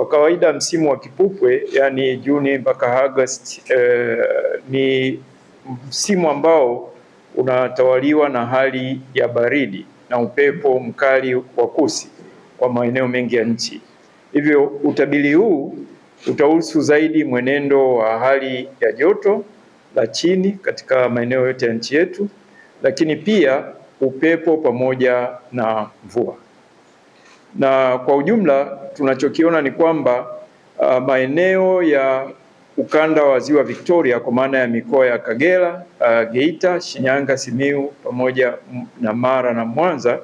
Kwa kawaida msimu wa kipupwe, yani Juni mpaka Agosti, ni msimu ambao unatawaliwa na hali ya baridi na upepo mkali wa kusi kwa maeneo mengi ya nchi. Hivyo utabiri huu utahusu zaidi mwenendo wa hali ya joto la chini katika maeneo yote ya nchi yetu, lakini pia upepo pamoja na mvua. Na kwa ujumla tunachokiona ni kwamba maeneo ya ukanda wa Ziwa Victoria kwa maana ya mikoa ya Kagera, Geita, Shinyanga, Simiyu pamoja na Mara na Mwanza,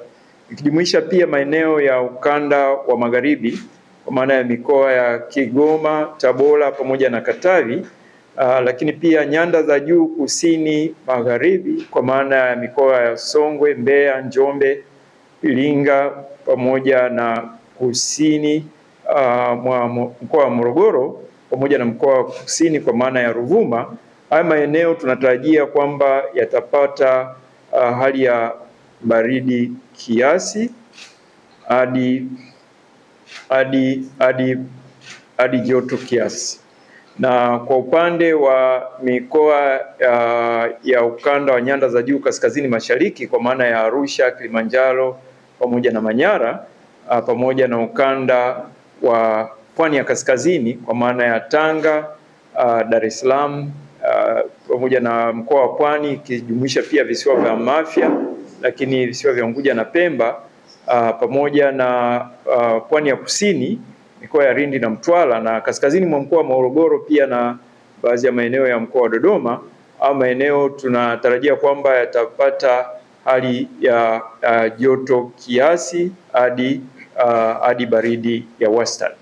ikijumuisha pia maeneo ya ukanda wa Magharibi kwa maana ya mikoa ya Kigoma, Tabora pamoja na Katavi, lakini pia nyanda za juu kusini magharibi kwa maana ya mikoa ya Songwe, Mbeya, Njombe, Iringa pamoja na kusini mwa mkoa wa Morogoro pamoja na mkoa wa kusini kwa maana ya Ruvuma. Haya maeneo tunatarajia kwamba yatapata hali ya baridi kiasi hadi joto kiasi. Na kwa upande wa mikoa ya ukanda wa nyanda za juu kaskazini mashariki kwa maana ya Arusha, Kilimanjaro pamoja na Manyara, pamoja na ukanda wa pwani ya kaskazini kwa maana ya Tanga, Dar es Salaam, pamoja na mkoa wa Pwani ikijumuisha pia visiwa vya Mafia, lakini visiwa vya Unguja na Pemba, pamoja na pwani ya kusini mikoa ya Lindi na Mtwara, na kaskazini mwa mkoa wa Morogoro pia na baadhi ya maeneo ya mkoa wa Dodoma. Au maeneo tunatarajia kwamba yatapata hali ya joto kiasi hadi baridi ya wastani.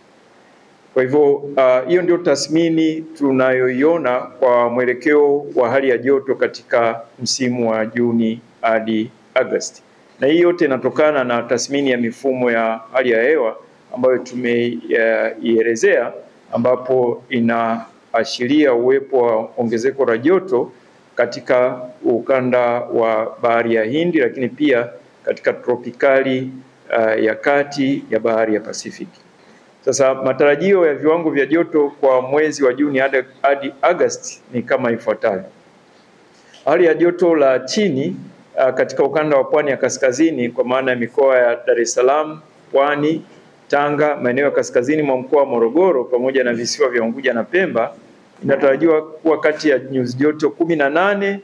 Kwa hivyo hiyo ndio tathmini tunayoiona kwa mwelekeo wa hali ya joto katika msimu wa Juni hadi Agosti, na hii yote inatokana na tathmini ya mifumo ya hali ya hewa ambayo tumeielezea, ambapo inaashiria uwepo wa ongezeko la joto katika ukanda wa bahari ya Hindi, lakini pia katika tropikali ya kati ya bahari ya Pasifiki. Sasa matarajio ya viwango vya joto kwa mwezi wa Juni hadi Agosti ni kama ifuatavyo. Hali ya joto la chini katika ukanda wa pwani ya kaskazini kwa maana ya mikoa ya Dar es Salaam, Pwani, Tanga, maeneo ya kaskazini mwa mkoa wa Morogoro pamoja na visiwa vya Unguja na Pemba inatarajiwa kuwa kati ya nyuzi joto 18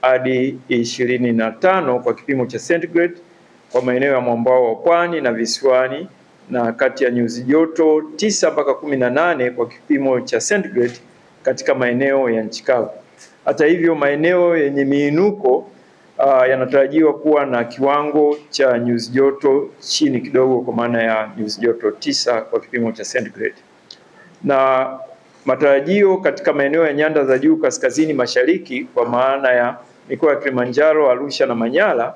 hadi 25 kwa kipimo cha centigrade kwa maeneo ya mwambao wa pwani na visiwani, na kati ya nyuzi joto 9 mpaka 18 kwa kipimo cha centigrade katika maeneo ya nchi kavu. Hata hivyo, maeneo yenye miinuko yanatarajiwa kuwa na kiwango cha nyuzi joto chini kidogo kwa maana ya nyuzi joto 9 kwa kipimo cha centigrade. Na matarajio katika maeneo ya nyanda za juu kaskazini mashariki kwa maana ya mikoa ya Kilimanjaro, Arusha na Manyara,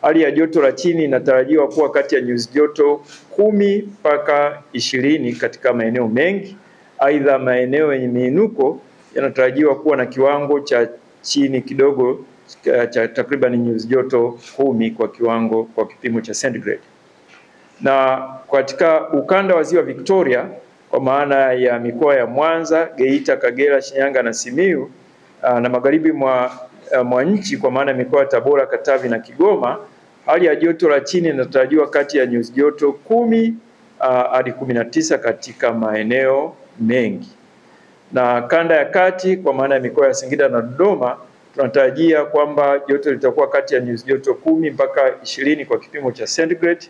hali ya joto la chini inatarajiwa kuwa kati ya nyuzi joto 10 mpaka 20 katika maeneo mengi. Aidha, maeneo yenye miinuko yanatarajiwa kuwa na kiwango cha chini kidogo cha takriban nyuzi joto 10 kwa kipimo cha centigrade. Na katika ukanda wa Ziwa Victoria kwa maana ya mikoa ya Mwanza, Geita, Kagera, Shinyanga na Simiyu, na magharibi mwa nchi kwa maana ya mikoa ya Tabora, Katavi na Kigoma, hali ya joto la chini inatarajiwa kati ya nyuzi joto 10 hadi 19 katika maeneo mengi. Na kanda ya kati kwa maana ya mikoa ya Singida na Dodoma tunatarajia kwamba joto litakuwa kati ya nyuzi joto 10 mpaka 20 kwa kipimo cha centigrade,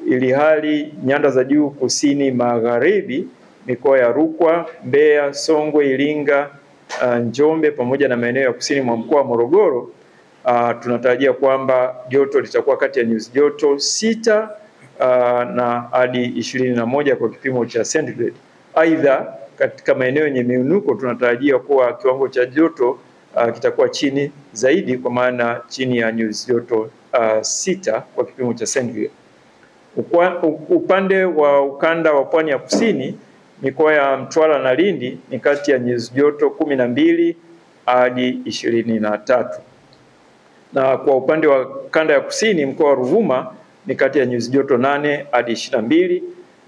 ili hali nyanda za juu kusini magharibi mikoa ya Rukwa, Mbeya, Songwe, Iringa, Njombe pamoja na maeneo ya kusini mwa mkoa wa Morogoro tunatarajia kwamba joto litakuwa kati ya nyuzi joto 6 na hadi 21 kwa kipimo cha centigrade. Aidha, katika maeneo yenye miinuko tunatarajia kuwa kiwango cha joto kitakuwa chini zaidi kwa maana chini ya nyuzi joto 6 kwa kipimo cha centigrade. Upande wa ukanda wa pwani ya kusini mikoa ya Mtwara na Lindi ni kati ya nyuzi joto 12 hadi 23. Na kwa upande wa kanda ya kusini mkoa wa Ruvuma ni kati ya nyuzi joto 8 hadi 22,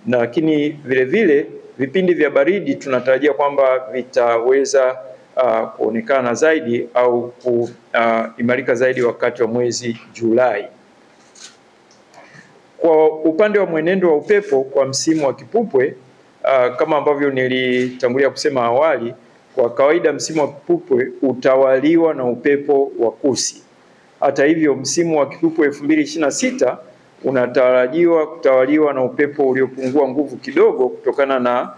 lakini vile vile vipindi vya baridi tunatarajia kwamba vitaweza kuonekana zaidi au kuimarika zaidi wakati wa mwezi Julai. Kwa upande wa mwenendo wa upepo kwa msimu wa kipupwe, kama ambavyo nilitangulia kusema awali, kwa kawaida msimu wa kipupwe utawaliwa na upepo wa kusi. Hata hivyo, msimu wa kipupwe 2026 unatarajiwa kutawaliwa na upepo uliopungua nguvu kidogo kutokana na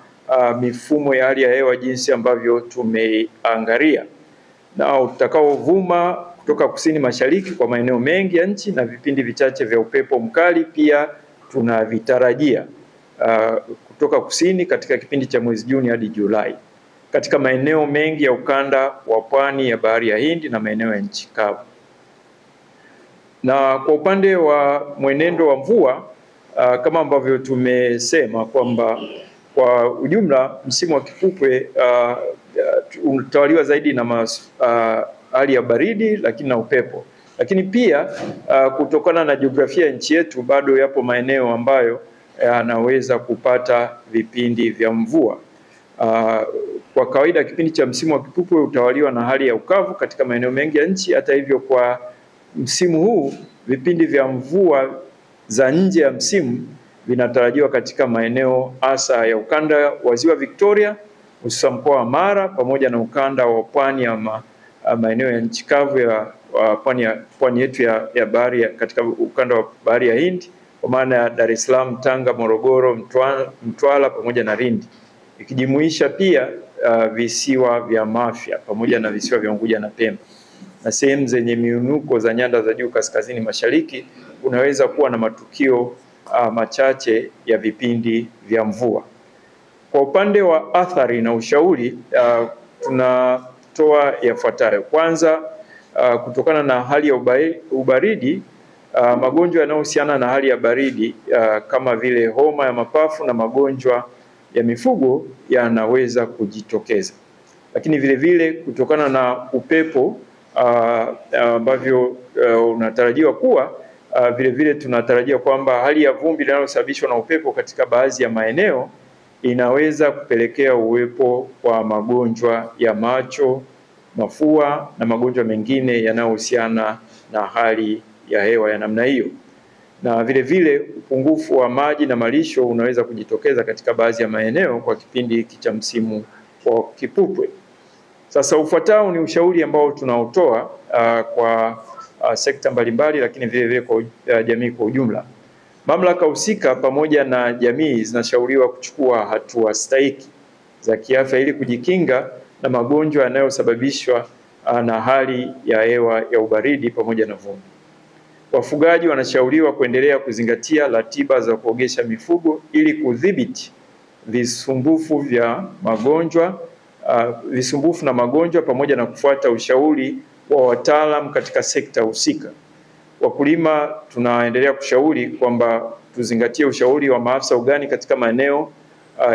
mifumo ya hali ya hewa jinsi ambavyo tumeangalia, na utakaovuma kutoka kusini mashariki kwa maeneo mengi ya nchi, na vipindi vichache vya upepo mkali pia tunavitarajia kutoka kusini katika kipindi cha mwezi Juni hadi Julai katika maeneo mengi ya ukanda wa pwani ya Bahari ya Hindi na maeneo ya nchi kavu. Na kwa upande wa mwenendo wa mvua kama ambavyo tumesema kwamba kwa ujumla msimu wa kipupwe unatawaliwa zaidi na hali ya baridi lakini na upepo, lakini pia kutokana na jiografia ya nchi yetu bado yapo maeneo ambayo yanaweza kupata vipindi vya mvua. Kwa kawaida kipindi cha msimu wa kipupwe utawaliwa na hali ya ukavu katika maeneo mengi ya nchi. Hata hivyo, kwa msimu huu vipindi vya mvua za nje ya msimu vinatarajiwa katika maeneo hasa ya ukanda wa Ziwa Victoria, hususan mkoa wa Mara pamoja na ukanda wa pwani ya maeneo ya nchi kavu ya pwani yetu ya bahari katika ukanda wa Bahari ya Hindi kwa maana ya Dar es Salaam, Tanga, Morogoro, Mtwara pamoja na Lindi, ikijumuisha pia visiwa vya Mafia pamoja na visiwa vya Unguja na Pemba. Na sehemu zenye miinuko za nyanda za juu kaskazini mashariki unaweza kuwa na matukio machache ya vipindi vya mvua. Kwa upande wa athari na ushauri, tunatoa yafuatayo. Kwanza, kutokana na hali ya ubaridi, magonjwa yanayohusiana na hali ya baridi kama vile homa ya mapafu na magonjwa ya mifugo yanaweza kujitokeza. Lakini vile vile kutokana na upepo ambavyo unatarajiwa kuwa vile vile tunatarajia kwamba hali ya vumbi linalosababishwa na upepo katika baadhi ya maeneo inaweza kupelekea uwepo wa magonjwa ya macho, mafua na magonjwa mengine yanayohusiana na hali ya hewa ya namna hiyo. Na vile vile upungufu wa maji na malisho unaweza kujitokeza katika baadhi ya maeneo kwa kipindi hiki cha msimu wa kipupwe. Sasa ufuatao ni ushauri ambao tunaotoa kwa sekta mbalimbali, lakini vile vile kwa jamii kwa ujumla. Mamlaka husika pamoja na jamii zinashauriwa kuchukua hatua stahiki za kiafya ili kujikinga na magonjwa yanayosababishwa na hali ya hewa ya ubaridi pamoja na vumbi. Wafugaji wanashauriwa kuendelea kuzingatia ratiba za kuogesha mifugo ili kudhibiti visumbufu na magonjwa pamoja na kufuata ushauri wa wataalamu katika sekta husika. Wakulima tunaendelea kushauri kwamba tuzingatie ushauri wa maafisa ugani katika maeneo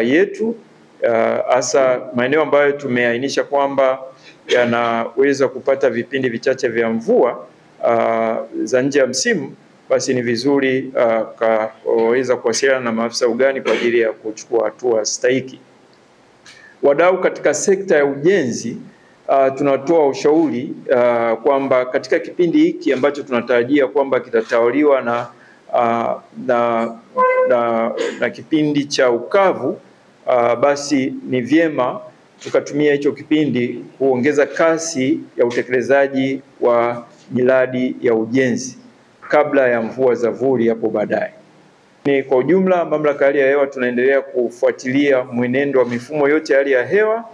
yetu, hasa maeneo ambayo tumeainisha kwamba yanaweza kupata vipindi vichache vya mvua za nje ya msimu. Basi ni vizuri kaweza kuwasiliana na maafisa ugani kwa ajili ya kuchukua hatua stahiki. Wadau katika sekta ya ujenzi tunatoa ushauri kwamba katika kipindi hiki ambacho tunatarajia kwamba kitatawaliwa na kipindi cha ukavu, basi ni vyema tukatumia hicho kipindi kuongeza kasi ya utekelezaji wa miradi ya ujenzi kabla ya mvua za vuli hapo baadaye. Kwa ujumla, Mamlaka ya Hali ya Hewa tunaendelea kufuatilia mwenendo wa mifumo yote ya hali ya hewa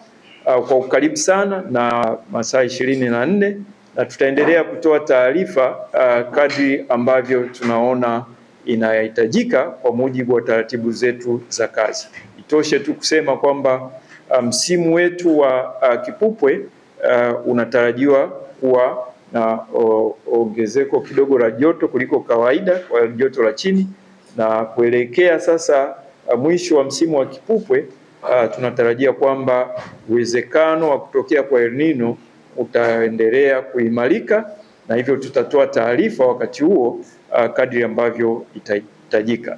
kwa ukaribu sana na masaa 24, na tutaendelea kutoa taarifa kadri ambavyo tunaona inahitajika kwa mujibu wa taratibu zetu za kazi. Itoshe tu kusema kwamba msimu wetu wa kipupwe unatarajiwa kuwa na ongezeko kidogo la joto kuliko kawaida kwa joto la chini, na kuelekea sasa mwisho wa msimu wa kipupwe tunatarajia kwamba uwezekano wa kutokea kwa El Nino utaendelea kuimarika, na hivyo tutatoa taarifa wakati huo kadri ambavyo itahitajika.